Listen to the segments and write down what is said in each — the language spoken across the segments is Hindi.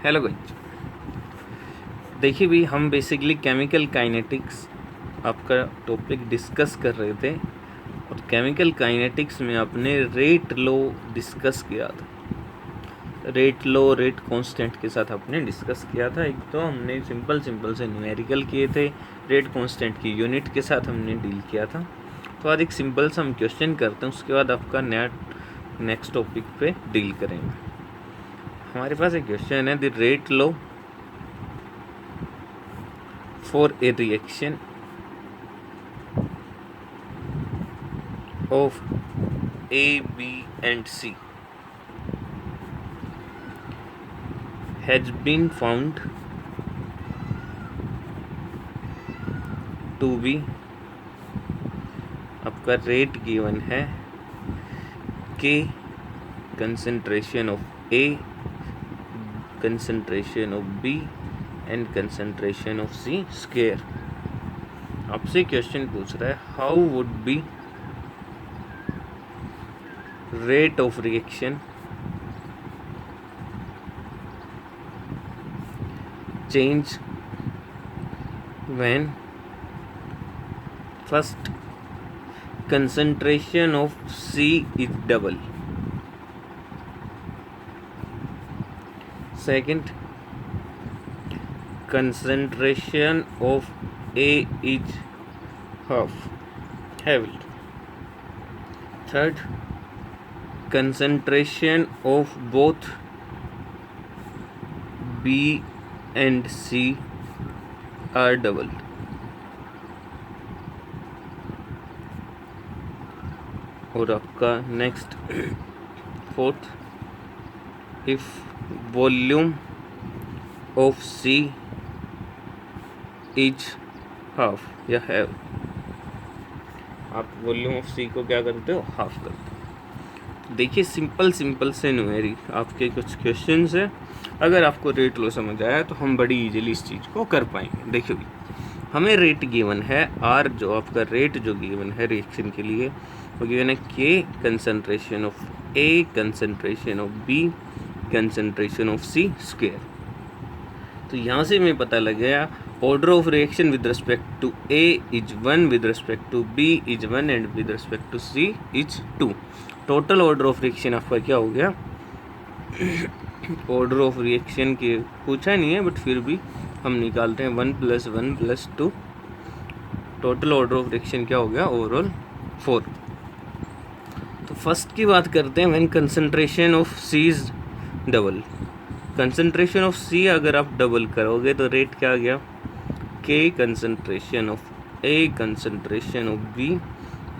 हेलो गाइस, देखिए भी हम बेसिकली केमिकल काइनेटिक्स आपका टॉपिक डिस्कस कर रहे थे और केमिकल काइनेटिक्स में आपने रेट लॉ डिस्कस किया था। रेट लॉ रेट कांस्टेंट के साथ आपने डिस्कस किया था। एक तो हमने सिंपल से न्यूमेरिकल किए थे, रेट कांस्टेंट की यूनिट के साथ हमने डील किया था। तो आज एक सिंपल सा हम क्वेश्चन करते हैं, उसके बाद आपका नेक्स्ट टॉपिक पे डील करेंगे। हमारे पास एक क्वेश्चन है, the rate law for a reaction of A, B and C has been found to be, आपका रेट गिवन है K concentration of A, concentration of B and concentration of C square। आपसे क्वेश्चन पूछ रहा है, how would be rate of reaction change when first concentration of C is double, second concentration of A is half, third concentration of both B and C are double, और आपका next fourth, if volume of C is half या हैव। आप वॉल्यूम ऑफ C को क्या करते हो, हाफ करते हो। देखिए सिंपल से न्यूमेरिक आपके कुछ क्वेश्चंस है। अगर आपको रेट लो समझ आया तो हम बड़ी इजीली इस चीज़ को कर पाएंगे। देखिए हमें रेट गिवन है R, जो आपका रेट जो गिवन है रिएक्शन के लिए वो गिवन है K concentration of A, concentration of B, concentration of C square. तो यहाँ से हमें पता लग गया order of reaction with respect to A is 1, with respect to B is 1 and with respect to C is 2। Total order of reaction आपका क्या हो गया, ऑर्डर ऑफ रिएक्शन के पूछा नहीं है बट फिर भी हम निकालते हैं 1 + 1 + 2। टोटल ऑर्डर ऑफ रिएक्शन क्या हो गया, ओवरऑल 4। तो फर्स्ट की बात करते हैं, when concentration of C is double. Concentration of C अगर आप डबल करोगे तो रेट क्या आ गया, K concentration of A, concentration of B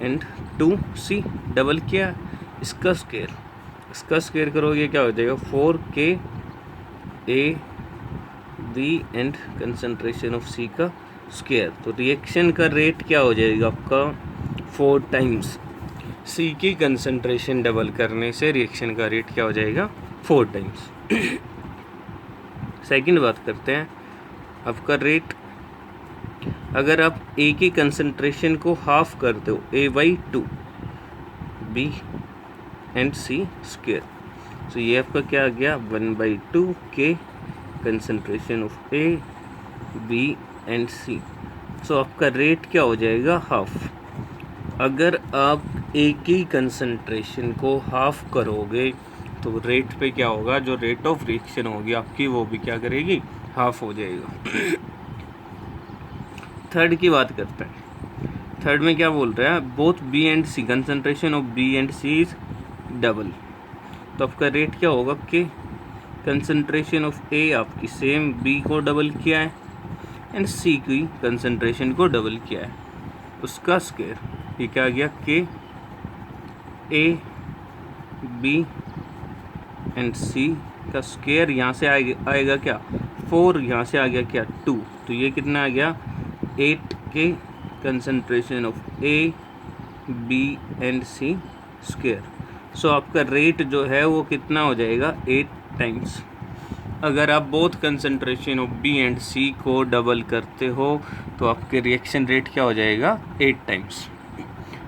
and 2C। Double किया, इसका स्क्वायर करोगे क्या हो जाएगा, 4K A B and concentration of C का स्क्वायर। तो रिएक्शन का रेट क्या हो जाएगा आपका, 4 टाइम्स C की कंसंट्रेशन डबल करने से रिएक्शन का रेट क्या हो जाएगा, 4 टाइम्स। सेकंड बात करते हैं, आपका रेट अगर आप A की कंसंट्रेशन को हाफ करते हो, A/2 B and C square, तो ये आपका क्या आ गया, 1/2 K concentration of A B and C। सो आपका रेट क्या हो जाएगा, हाफ। अगर आप A की कंसंट्रेशन को हाफ करोगे तो रेट पे क्या होगा, जो रेट ऑफ रिएक्शन होगी आपकी वो भी क्या करेगी, हाफ हो जाएगा। थर्ड की बात करते हैं, थर्ड में क्या बोल रहा है, both B and C, concentration of B and C is double. तो आपका रेट क्या होगा, कि कंसंट्रेशन ऑफ A आपकी सेम B को डबल किया है एंड C की कंसंट्रेशन को डबल किया है, उसका स्क्वायर। ये क्या आ गया, K A B and C का स्क्वायर। यहाँ से आएगा क्या, 4, यहाँ से आ गया क्या, 2। तो ये कितना आ गया, 8K concentration of A B and C square. So आपका रेट जो है वो कितना हो जाएगा, 8 टाइम्स। अगर आप both concentration of B and C को डबल करते हो तो आपके रिएक्शन रेट क्या हो जाएगा, 8 टाइम्स।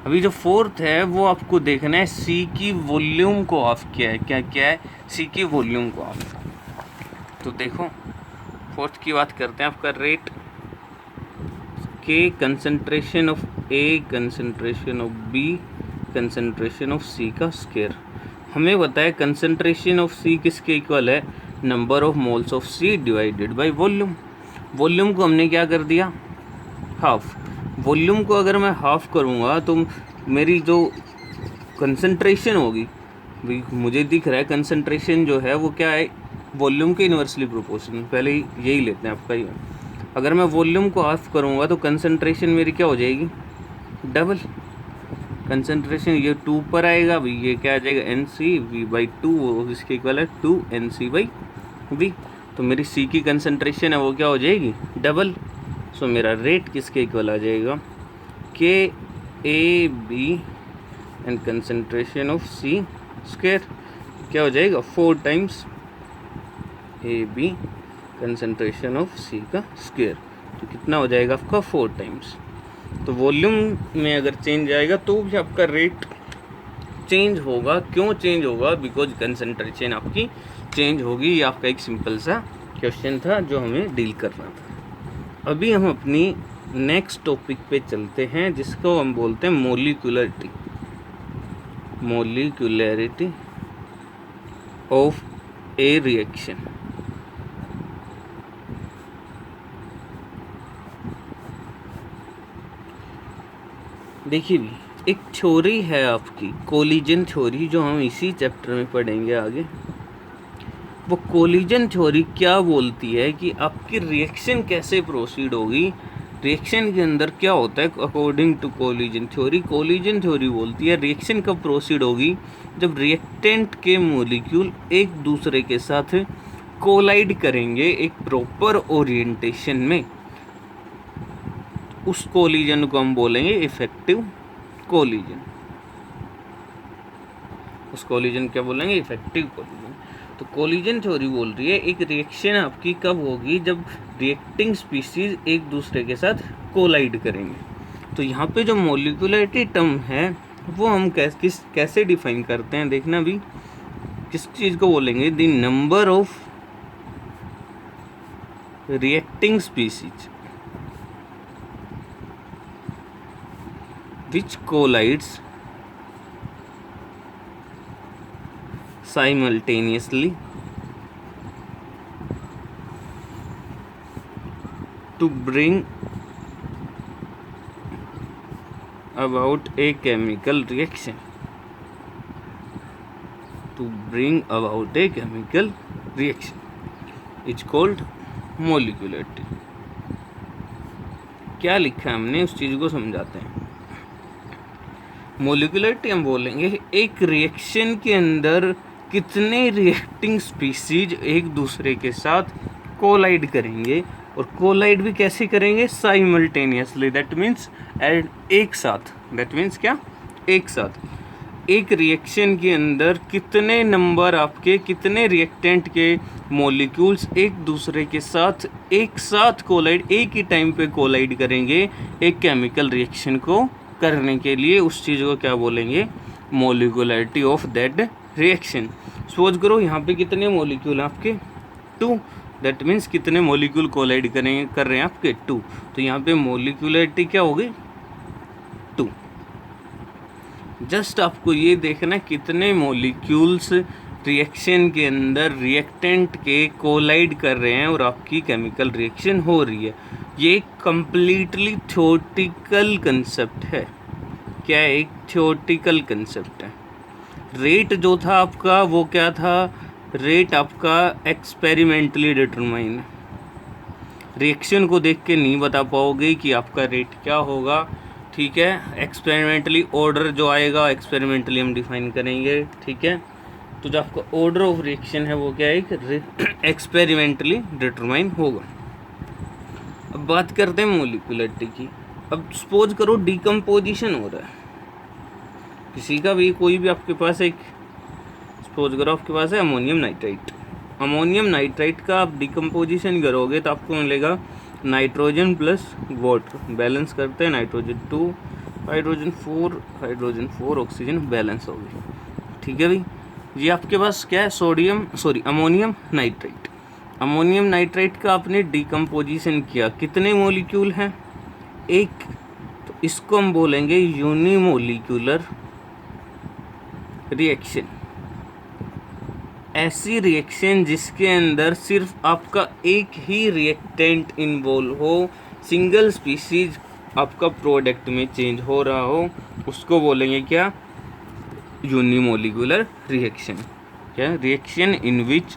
अभी जो फोर्थ है वो आपको देखना है, C की वॉल्यूम को ऑफ किया है, क्या है, C की वॉल्यूम को ऑफ। तो देखो फोर्थ की बात करते हैं, आपका रेट के concentration of A, concentration of B, concentration of C का स्क्वायर। हमें बताया कंसंट्रेशन ऑफ सी किसके इक्वल है, number of moles of C divided by volume. Volume को हमने क्या कर दिया, हाफ। वॉल्यूम को अगर मैं हाफ करूँगा तो मेरी जो कंसंट्रेशन होगी, मुझे दिख रहा है कंसंट्रेशन जो है वो क्या है, वॉल्यूम के इन्वर्सली प्रोपोर्शनल। पहले यही लेते हैं आपका ही। अगर मैं वॉल्यूम को हाफ करूँगा तो कंसंट्रेशन मेरी क्या हो जाएगी, डबल। कंसंट्रेशन ये 2 पर आएगा भाई, ये क्या आ जाएगा NC/V/2, इसके इक्वल है 2NC/V। तो मेरी C की कंसंट्रेशन है वो क्या हो जाएगी, डबल। सो मेरा रेट किसके इक्वल आ जाएगा, KAB and concentration of C square क्या हो जाएगा, 4 times AB concentration of C का स्क्वायर। तो कितना हो जाएगा आपका 4 टाइम्स। तो वॉल्यूम में अगर चेंज आएगा तो भी आपका रेट चेंज होगा। क्यों चेंज होगा, बिकॉज कंसंट्रेशन आपकी चेंज होगी। ये आपका एक सिंपल सा क्वेश्चन था जो हमें डील करना था। अभी हम अपनी नेक्स्ट टॉपिक पे चलते हैं जिसको हम बोलते हैं molecularity. Molecularity of A reaction. देखिए भी एक थ्योरी है आपकी कोलिजन थ्योरी, जो हम इसी चैप्टर में पढ़ेंगे आगे। वो कोलिजन थ्योरी क्या बोलती है कि आपकी रिएक्शन कैसे प्रोसीड होगी, रिएक्शन के अंदर क्या होता है according to collision theory. Collision theory बोलती है रिएक्शन कब प्रोसीड होगी, जब रिएक्टेंट के मॉलिक्यूल एक दूसरे के साथ कोलाइड करेंगे एक प्रॉपर ओरिएंटेशन में। उस कोलिजन को हम बोलेंगे इफेक्टिव कोलिजन। उस कोलिजन क्या बोलेंगे, इफेक्टिव कोलिजन। तो कोलिजन थ्योरी बोल रही है एक रिएक्शन आपकी कब होगी, जब रिएक्टिंग स्पीसीज एक दूसरे के साथ कोलाइड करेंगे। तो यहाँ पे जो मोलिकुलरिटी टर्म है वो हम कैसे डिफाइन करते हैं, देखना भी किस चीज़ को बोलेंगे, the number of reacting species which collides simultaneously to bring about a chemical reaction. To bring about a chemical reaction is called molecularity. क्या लिखा है हमने उस चीज़ को समझाते हैं। मोलिकुलरिटी हम बोलेंगे एक रिएक्शन के अंदर कितने रिएक्टिंग स्पीसीज एक दूसरे के साथ कोलाइड करेंगे, और कोलाइड भी कैसे करेंगे, साइमल्टेनियसली। दैट मीन्स एक साथ। दैट मीन्स क्या, एक साथ। एक रिएक्शन के अंदर कितने नंबर आपके, कितने रिएक्टेंट के मॉलिक्यूल्स एक दूसरे के साथ एक साथ कोलाइड, एक ही टाइम पे कोलाइड करेंगे एक केमिकल रिएक्शन को करने के लिए, उस चीज़ को क्या बोलेंगे, मोलिकुलरिटी ऑफ दैट रिएक्शन। सोच करो यहाँ पे कितने मॉलिक्यूल हैं आपके, 2। दैट मीन्स कितने मॉलिक्यूल कोलाइड कर रहे हैं आपके, 2। तो यहाँ पे मोलिकुलरिटी क्या होगी, 2। जस्ट आपको ये देखना कितने मॉलिक्यूल्स रिएक्शन के अंदर रिएक्टेंट के कोलाइड कर रहे हैं और आपकी केमिकल रिएक्शन हो रही है। ये कंप्लीटली थ्योरेटिकल कंसेप्ट है। क्या है, एक थ्योरेटिकल कंसेप्ट है। रेट जो था आपका वो क्या था, रेट आपका एक्सपेरिमेंटली डिटरमाइन। रिएक्शन को देख के नहीं बता पाओगे कि आपका रेट क्या होगा, ठीक है। एक्सपेरिमेंटली ऑर्डर जो आएगा एक्सपेरिमेंटली हम डिफाइन करेंगे, ठीक है। तो जो आपका ऑर्डर ऑफ रिएक्शन है वो क्या है, एक्सपेरिमेंटली डिटरमाइन होगा। अब बात करते हैं मोलिकुलरिटी की। अब सपोज करो डिकम्पोजिशन हो रहा है किसी का भी, कोई भी आपके पास एक, सपोज करो आपके पास है अमोनियम नाइट्राइट। अमोनियम नाइट्राइट का आप डिकम्पोजिशन करोगे तो आपको मिलेगा नाइट्रोजन प्लस वाटर, बैलेंस करते हैं नाइट्रोजन 2 हाइड्रोजन 4 ऑक्सीजन बैलेंस हो गई, ठीक है भाई। ये आपके पास क्या है, अमोनियम नाइट्राइट। अमोनियम नाइट्रेट का आपने डिकम्पोजिशन किया, कितने मॉलिक्यूल हैं? एक। तो इसको हम बोलेंगे यूनिमोलिक्यूलर रिएक्शन। ऐसी रिएक्शन जिसके अंदर सिर्फ आपका एक ही रिएक्टेंट इन्वॉल्व हो, सिंगल स्पीशीज आपका प्रोडक्ट में चेंज हो रहा हो, उसको बोलेंगे क्या? Unimolecular reaction. क्या? Reaction in which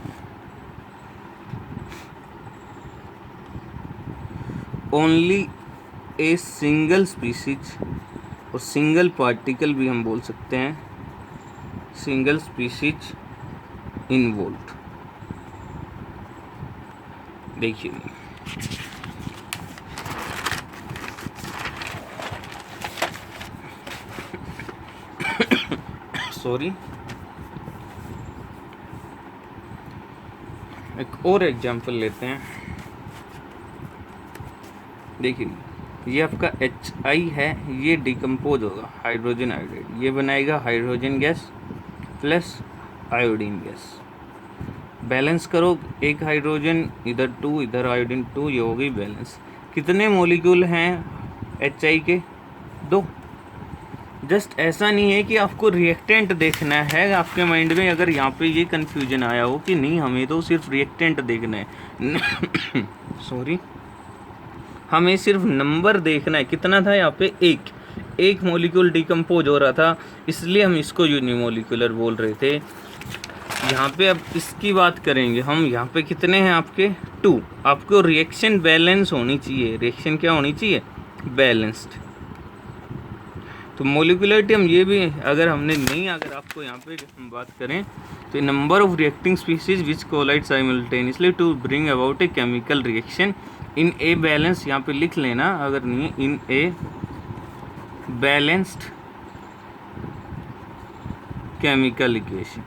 only a single species, और सिंगल पार्टिकल भी हम बोल सकते हैं, सिंगल स्पीशीज इन्वॉल्व। देखिए सॉरी, एक और एग्जांपल लेते हैं। देखिए ये आपका HI है, ये डिकम्पोज होगा हाइड्रोजन आयोडाइड, ये बनाएगा hydrogen gas plus iodine gas. Balance करो, एक हाइड्रोजन इधर 2, इधर आयोडीन 2, ये हो गई बैलेंस। कितने मॉलिक्यूल हैं HI के? 2। जस्ट ऐसा नहीं है कि आपको रिएक्टेंट देखना है आपके माइंड में, अगर यहाँ पे ये कन्फ्यूजन आया हो कि नहीं हमें तो सिर्फ रिएक्टेंट देखना है सॉरी, हमें सिर्फ नंबर देखना है। कितना था यहाँ पे? एक मॉलिक्यूल डिकम्पोज हो रहा था, इसलिए हम इसको यूनिमोलिक्यूलर बोल रहे थे। यहाँ पे अब इसकी बात करेंगे हम, यहाँ पे कितने हैं आपके? 2। आपको रिएक्शन बैलेंस होनी चाहिए, रिएक्शन क्या होनी चाहिए? बैलेंस्ड। तो मोलिकुलरिटी हम ये भी अगर आपको यहाँ पे हम बात करें तो number of reacting species which collide simultaneously to bring about a chemical reaction in a balance, यहाँ पे लिख लेना अगर नहीं है, in a balanced chemical equation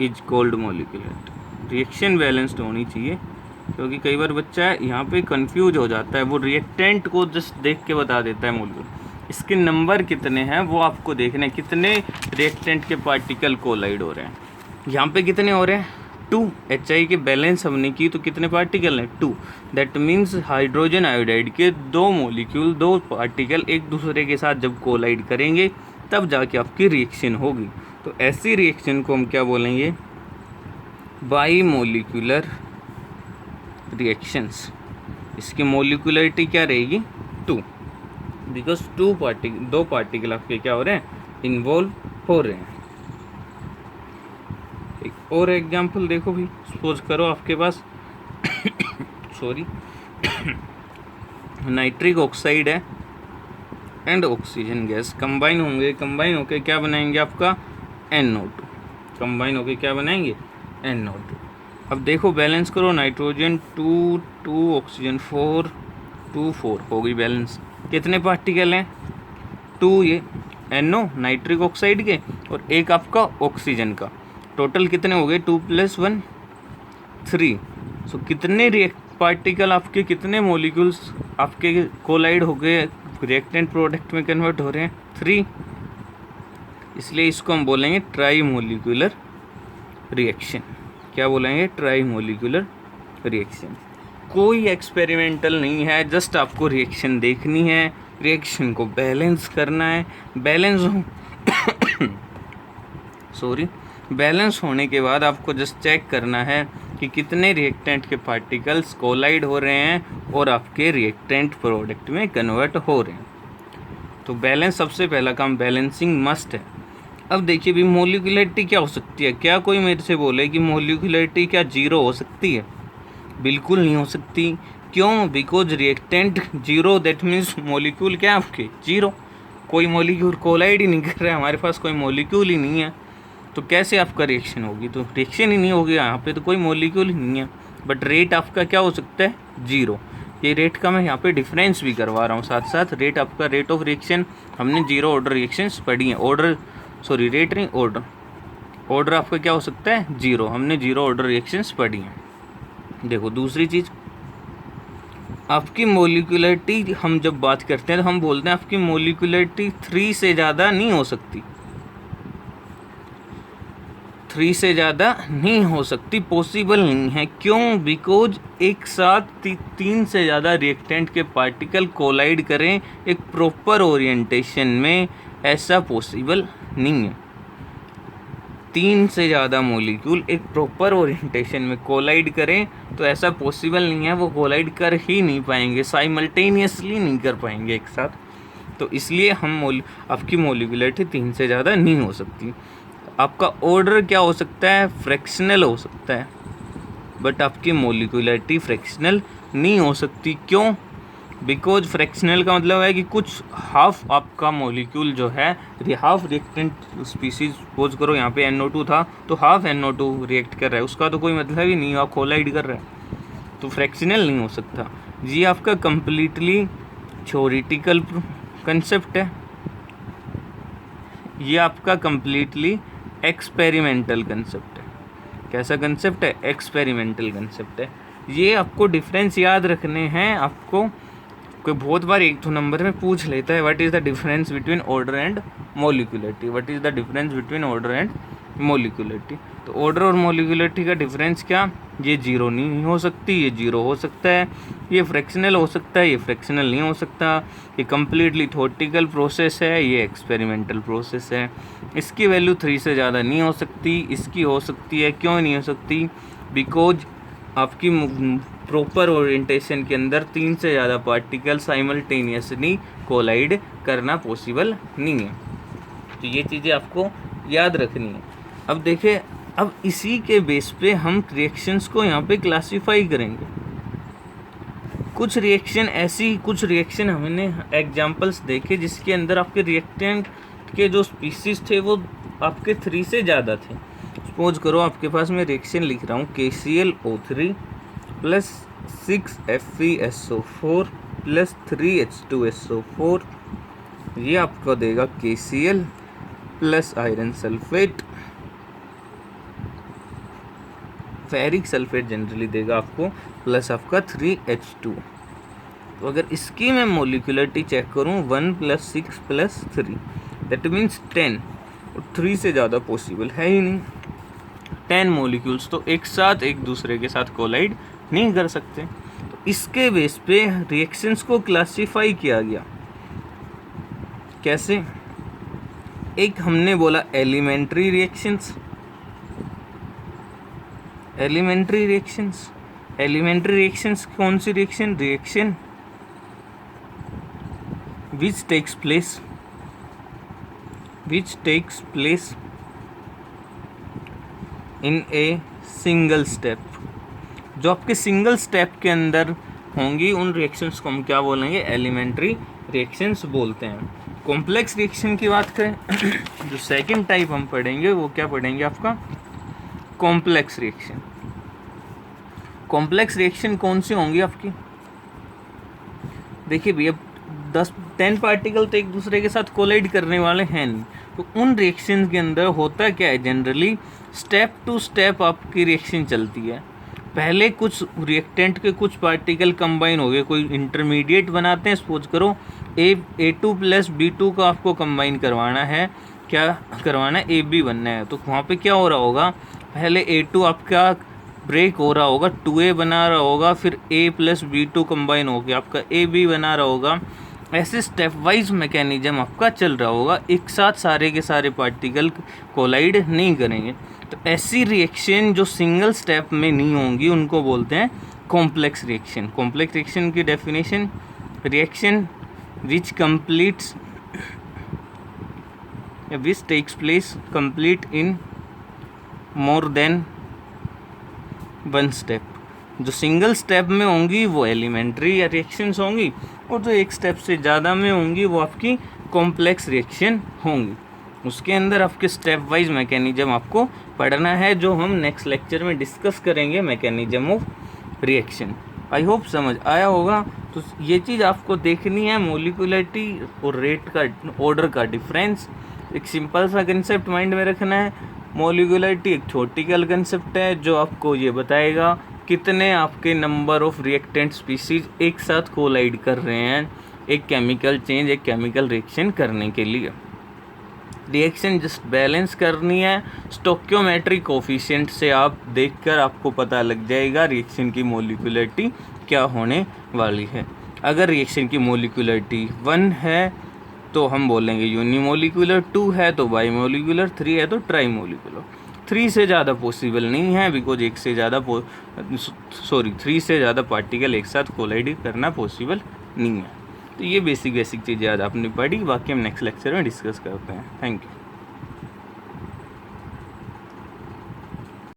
is called molecularity. Reaction balanced होनी चाहिए, क्योंकि कई बार बच्चा यहाँ पे कंफ्यूज हो जाता है, वो रिएक्टेंट को जस्ट देख के बता देता है मॉलिक्यूल। इसके नंबर कितने हैं वो आपको देखने, कितने रिएक्टेंट के पार्टिकल कोलाइड हो रहे हैं। यहाँ पे कितने हो रहे हैं? 2। HI के बैलेंस हमने की तो कितने पार्टिकल हैं? 2। दैट मीन्स हाइड्रोजन आयोडाइड के 2 मॉलिक्यूल, 2 पार्टिकल एक दूसरे के साथ जब कोलाइड करेंगे तब जाके आपकी रिएक्शन होगी। तो ऐसी रिएक्शन को हम क्या बोलेंगे? By molecular reactions. इसकी मोलिकुलरिटी क्या रहेगी? 2, बिकॉज 2 पार्टिकल आपके क्या हो रहे हैं? इन्वॉल्व हो रहे हैं। एक और एग्जांपल देखो भी, सपोज करो आपके पास सॉरी नाइट्रिक ऑक्साइड है एंड ऑक्सीजन गैस कंबाइन होंगे, कंबाइन होके क्या बनाएंगे? आपका NO2। कंबाइन होके क्या बनाएंगे? NO2। अब देखो बैलेंस करो, नाइट्रोजन 2, 2 ऑक्सीजन 4, 2, 4 हो गई बैलेंस। कितने पार्टिकल हैं? 2 ये NO नाइट्रिक ऑक्साइड के और एक आपका ऑक्सीजन का, टोटल कितने हो गए? 2 + 1 3। सो कितने पार्टिकल आपके, कितने मॉलिक्यूल्स आपके कोलाइड हो गए, रिएक्टेंट प्रोडक्ट में कन्वर्ट हो रहे हैं? 3। इसलिए इसको हम बोलेंगे ट्राई मोलिकुलर रिएक्शन। क्या बोलेंगे? Try molecular reaction. कोई एक्सपेरिमेंटल नहीं है, जस्ट आपको रिएक्शन देखनी है, रिएक्शन को बैलेंस करना है। बैलेंस होने के बाद आपको जस्ट चेक करना है कि कितने रिएक्टेंट के पार्टिकल्स कोलाइड हो रहे हैं और आपके रिएक्टेंट प्रोडक्ट में कन्वर्ट हो रहे हैं। तो बैलेंस सबसे पहला काम, बैलेंसिंग मस्ट है। अब देखिए भी मोलिकुलरिटी क्या हो सकती है? क्या कोई मेरे से बोले कि मोलिकुलरिटी क्या 0 हो सकती है? बिल्कुल नहीं हो सकती। क्यों? Because reactant 0, that means molecule क्या आपके 0। कोई मॉलिक्यूल कोलाइड ही नहीं कर रहा है, हमारे पास कोई मॉलिक्यूल ही नहीं है, तो कैसे आपका रिएक्शन होगी? तो रिएक्शन ही नहीं होगी, यहाँ पे तो कोई मॉलिक्यूल ही नहीं है। बट रेट आपका क्या हो सकता है? 0। ये रेट का मैं यहाँ पे डिफरेंस भी करवा रहा हूँ साथ साथ। रेट आपका, रेट ऑफ रिएक्शन हमने 0 ऑर्डर रिएक्शंस पढ़ी हैं। रेट नहीं, ऑर्डर आपका क्या हो सकता है? 0। हमने 0 ऑर्डर रिएक्शंस पढ़ी हैं। देखो दूसरी चीज़, आपकी मोलिकुलरिटी हम जब बात करते हैं तो हम बोलते हैं आपकी मोलिकुलरिटी 3 से ज़्यादा नहीं हो सकती। 3 से ज़्यादा नहीं हो सकती, पॉसिबल नहीं है। क्यों? बिकॉज एक साथ 3 से ज़्यादा रिएक्टेंट के पार्टिकल कोलाइड करें एक प्रॉपर ओरिएंटेशन में, ऐसा पॉसिबल नहीं है। 3 से ज़्यादा मॉलिक्यूल एक प्रॉपर ओरिएंटेशन में कोलाइड करें तो ऐसा पॉसिबल नहीं है, वो कोलाइड कर ही नहीं पाएंगे, साइमल्टेनियसली नहीं कर पाएंगे एक साथ। तो इसलिए आपकी मॉलिक्यूलरिटी 3 से ज़्यादा नहीं हो सकती। आपका ऑर्डर क्या हो सकता है? फ्रैक्शनल हो सकता है, बट आपकी मॉलिक्यूलरिटी फ्रैक्शनल नहीं हो सकती। क्यों? बिकॉज फ्रैक्शनल का मतलब है कि कुछ हाफ आपका मॉलिक्यूल जो है, हाफ रिएक्टेंट स्पीसीज, सपोज करो यहाँ पे NO2 था तो हाफ NO2 रिएक्ट कर रहा है, उसका तो कोई मतलब ही नहीं, आप कोलाइड कर रहा है, तो फ्रैक्शनल नहीं हो सकता। ये आपका कंप्लीटली थ्योरेटिकल कंसेप्ट है, ये आपका कंप्लीटली एक्सपेरिमेंटल कंसेप्ट है। कैसा कंसेप्ट है? एक्सपेरिमेंटल कंसेप्ट है। ये आपको डिफरेंस याद रखने हैं। आपको कोई बहुत बार 1-2 नंबर में पूछ लेता है, what is the difference between order and molecularity, what is the difference between order and molecularity. तो ऑर्डर और मॉलिक्यूलरिटी का डिफरेंस क्या? ये 0 नहीं हो सकती, ये 0 हो सकता है, ये फ्रैक्शनल हो सकता है, ये फ्रैक्शनल नहीं हो सकता, ये कम्प्लीटली थ्योरेटिकल प्रोसेस है, ये एक्सपेरिमेंटल प्रोसेस है। इसकी वैल्यू 3 से ज़्यादा नहीं हो सकती, इसकी हो सकती है। क्यों नहीं हो सकती? बिकॉज आपकी प्रॉपर ओरिएंटेशन के अंदर 3 से ज़्यादा पार्टिकल साइमल्टेनियसली कोलाइड करना पॉसिबल नहीं है। तो ये चीज़ें आपको याद रखनी है। अब देखिए, अब इसी के बेस पे हम रिएक्शंस को यहाँ पे क्लासिफाई करेंगे। कुछ रिएक्शन हमने एग्जांपल्स देखे जिसके अंदर आपके रिएक्टेंट के जो स्पीसीज थे वो आपके 3 से ज़्यादा थे। सपोज करो आपके पास मैं रिएक्शन लिख रहा हूँ KClO3 plus 6FeSO4 plus 3H2SO4, ये आपको देगा KCl plus iron sulphate, ferric sulphate generally देगा आपको, प्लस आपका 3H2। तो अगर इसकी मैं मॉलिक्यूलरिटी चेक करूँ 1 + 6 + 3, दैट मीन्स 10, और 3 से ज़्यादा पॉसिबल है ही नहीं। 10 मॉलिक्यूल्स तो एक साथ एक दूसरे के साथ कोलाइड नहीं कर सकते। तो इसके बेस पे रिएक्शंस को क्लासिफाई किया गया। कैसे? एक हमने बोला एलिमेंट्री रिएक्शंस। एलिमेंट्री रिएक्शंस कौन सी reaction? Reaction which takes place in a single step। जो आपके सिंगल स्टेप के अंदर होंगी उन रिएक्शंस को हम क्या बोलेंगे? एलिमेंट्री रिएक्शंस बोलते हैं। कॉम्प्लेक्स रिएक्शन की बात करें जो सेकंड टाइप हम पढ़ेंगे वो क्या पढ़ेंगे? आपका कॉम्प्लेक्स रिएक्शन। कॉम्प्लेक्स रिएक्शन कौन सी होंगी आपकी? देखिए भैया, 10 पार्टिकल तो एक दूसरे के साथ कोलाइड करने वाले हैं नहीं, तो उन रिएक्शन के अंदर होता क्या है? जनरली स्टेप टू स्टेप आपकी रिएक्शन चलती है। पहले कुछ रिएक्टेंट के कुछ पार्टिकल कंबाइन हो गए, कोई इंटरमीडिएट बनाते हैं। सपोज करो A2 + B2 का आपको कंबाइन करवाना है, क्या करवाना है? AB बनना है। तो वहाँ पे क्या हो रहा होगा? पहले A2 आपका ब्रेक हो रहा होगा, 2A बना रहा होगा, फिर A + B2 कंबाइन हो गया, आपका AB बना रहा होगा। ऐसे स्टेप वाइज मैकेनिज्म आपका चल रहा होगा, एक साथ सारे के सारे पार्टिकल कोलाइड नहीं करेंगे। तो ऐसी रिएक्शन जो सिंगल स्टेप में नहीं होंगी उनको बोलते हैं कॉम्प्लेक्स रिएक्शन। कॉम्प्लेक्स रिएक्शन की definition: reaction which completes which takes place complete in more than one step. जो सिंगल स्टेप में होंगी वो एलिमेंट्री रिएक्शंस होंगी, और जो एक स्टेप से ज़्यादा में होंगी वो आपकी कॉम्प्लेक्स रिएक्शन होंगी। उसके अंदर आपके स्टेप वाइज मैकेनिज्म आपको पढ़ना है, जो हम नेक्स्ट लेक्चर में डिस्कस करेंगे, mechanism of reaction. I hope समझ आया होगा। तो ये चीज़ आपको देखनी है, मॉलिक्यूलरिटी और रेट का, ऑर्डर का डिफरेंस। एक सिंपल सा कंसेप्ट माइंड में रखना है। मॉलिक्यूलरिटी एक थ्योरेटिकल कंसेप्ट है जो आपको ये बताएगा कितने आपके नंबर ऑफ रिएक्टेंट स्पीसीज एक साथ कोलाइड कर रहे हैं एक केमिकल चेंज, एक केमिकल रिएक्शन करने के लिए। रिएक्शन जस्ट बैलेंस करनी है। स्टोक्योमेट्रिक कोफिशिएंट से आप देखकर आपको पता लग जाएगा रिएक्शन की मोलिकुलरिटी क्या होने वाली है। अगर रिएक्शन की मोलिकुलरिटी 1 है तो हम बोलेंगे यूनिमोलिकुलर, 2 है तो बाईमोलिकुलर, 3 है तो ट्राईमोलिकुलर। 3 से ज़्यादा पॉसिबल नहीं है, बिकॉज 3 से ज़्यादा पार्टिकल एक साथ कोलाइड करना पॉसिबल नहीं है। तो ये बेसिक चीज़ें आज आपने पढ़ी, बाकी हम नेक्स्ट लेक्चर में डिस्कस करते हैं। Thank you.